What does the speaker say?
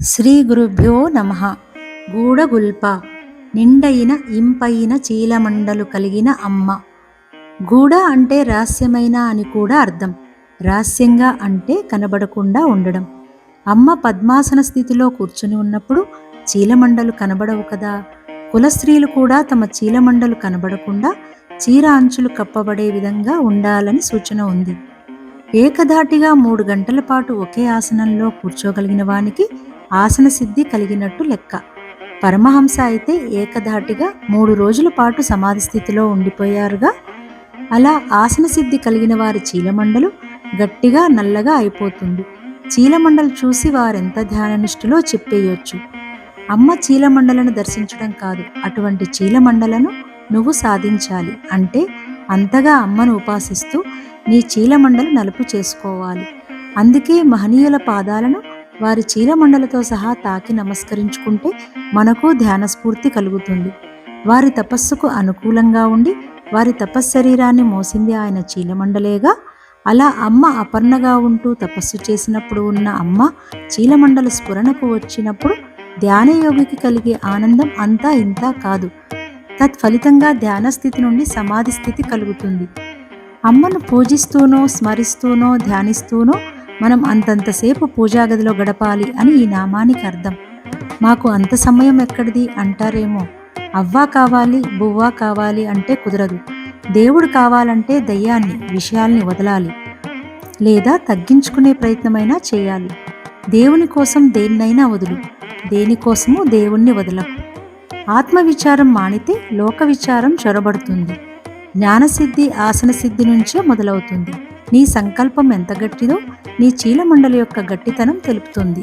శ్రీ గురుభ్యో నమః. గూడగుల్ప నిండైన ఇంపైన చీలమండలు కలిగిన అమ్మ. గూడ అంటే రహస్యమైన అని కూడా అర్థం. రహస్యంగా అంటే కనబడకుండా ఉండడం. అమ్మ పద్మాసన స్థితిలో కూర్చుని ఉన్నప్పుడు చీలమండలు కనబడవు కదా. కులస్త్రీలు కూడా తమ చీలమండలు కనబడకుండా చీర అంచులు కప్పబడే విధంగా ఉండాలని సూచన ఉంది. ఏకధాటిగా 3 గంటల పాటు ఒకే ఆసనంలో కూర్చోగలిగిన వానికి ఆసన సిద్ధి కలిగినట్టు లెక్క. పరమహంస అయితే ఏకధాటిగా 3 రోజుల పాటు సమాధి స్థితిలో ఉండిపోయారుగా. అలా ఆసన సిద్ధి కలిగిన వారి చీలమండలు గట్టిగా నల్లగా అయిపోతుంది. చీలమండలు చూసి వారెంత ధ్యాననిష్ఠులో చెప్పేయొచ్చు. అమ్మ చీలమండలను దర్శించడం కాదు, అటువంటి చీలమండలను నువ్వు సాధించాలి. అంటే అంతగా అమ్మను ఉపాసిస్తూ నీ చీలమండలు నలుపు చేసుకోవాలి. అందుకే మహనీయుల పాదాలను వారి చీలమండలతో సహా తాకి నమస్కరించుకుంటే మనకు ధ్యాన స్ఫూర్తి కలుగుతుంది. వారి తపస్సుకు అనుకూలంగా ఉండి వారి తపశ్శరీరాన్ని మోసింది ఆయన చీలమండలేగా. అలా అమ్మ అపర్ణగా ఉంటూ తపస్సు చేసినప్పుడు ఉన్న అమ్మ చీలమండల స్ఫురణకు వచ్చినప్పుడు ధ్యానయోగికి కలిగే ఆనందం అంతా ఇంతా కాదు. తత్ఫలితంగా ధ్యాన స్థితి నుండి సమాధి స్థితి కలుగుతుంది. అమ్మను పూజిస్తూనో స్మరిస్తూనో ధ్యానిస్తూనో మనం అంతంతసేపు పూజాగదిలో గడపాలి అని ఈ నామానికి అర్థం. మాకు అంత సమయం ఎక్కడిది అంటారేమో. అవ్వా కావాలి బువ్వా కావాలి అంటే కుదరదు. దేవుడు కావాలంటే దయ్యాన్ని విషయాల్ని వదలాలి, లేదా తగ్గించుకునే ప్రయత్నమైనా చేయాలి. దేవుని కోసం దేన్నైనా వదులు, దేనికోసమూ దేవుణ్ణి వదలకు. ఆత్మవిచారం మానితే లోక విచారం చొరబడుతుంది. జ్ఞానసిద్ధి ఆసనసిద్ధి నుంచే మొదలవుతుంది. నీ సంకల్పం ఎంత గట్టిదో నీ చీలమండలి యొక్క గట్టితనం తెలుపుతుంది.